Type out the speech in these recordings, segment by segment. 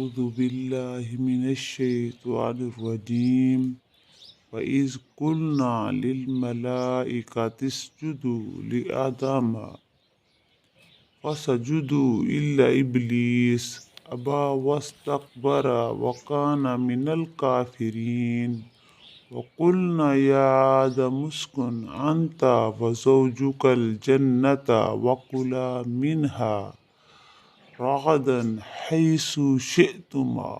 أعوذ بالله من الشيطان الرجيم وإذ قلنا للملائكة اسجدوا لآدم فسجدوا إلا إبليس أبى واستكبر وكان من الكافرين وقلنا يا آدم اسكن أنت وزوجك الجنة وكلا منها رغدا حيث شئتما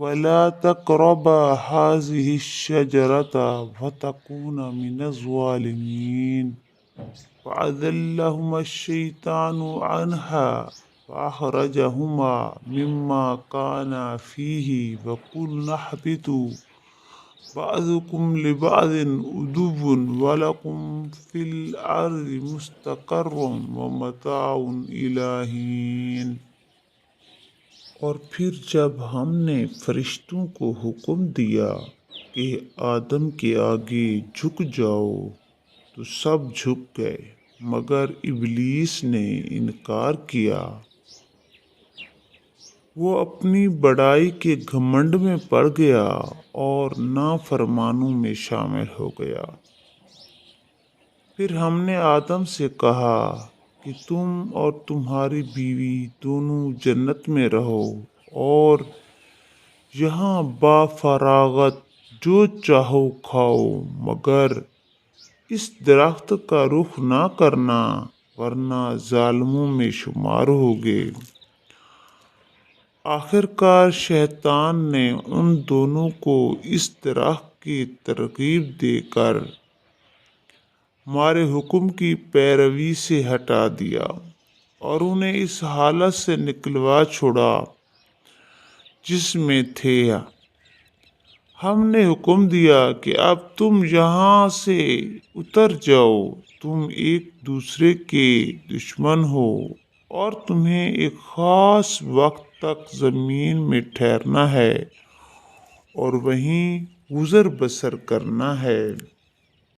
ولا تقربا هذه الشجرة فتكونا من الظالمين فأذلهما الشيطان عنها فأخرجهما مما كانا فيه وقلنا اهبطوا بعضكم لبعض عدو ولكم في الأرض مستقر ومتاع إلى حين۔ اور پھر جب ہم نے فرشتوں کو حکم دیا کہ آدم کے آگے جھک جاؤ تو سب جھک گئے مگر ابلیس نے انکار کیا۔ وہ اپنی بڑائی کے گھمنڈ میں پڑ گیا اور نافرمانوں میں شامل ہو گیا۔ پھر ہم نے آدم سے کہا کہ تم اور تمہاری بیوی دونوں جنت میں رہو اور یہاں با فراغت جو چاہو کھاؤ مگر اس درخت کا رخ نہ کرنا ورنہ ظالموں میں شمار ہوگے۔ آخر کار شیطان نے ان دونوں کو اس درخت کی ترغیب دے کر ہمارے حکم کی پیروی سے ہٹا دیا اور انہیں اس حالت سے نکلوا چھوڑا جس میں تھے۔ ہم نے حکم دیا کہ اب تم یہاں سے اتر جاؤ، تم ایک دوسرے کے دشمن ہو اور تمہیں ایک خاص وقت تک زمین میں ٹھہرنا ہے اور وہیں گزر بسر کرنا ہے۔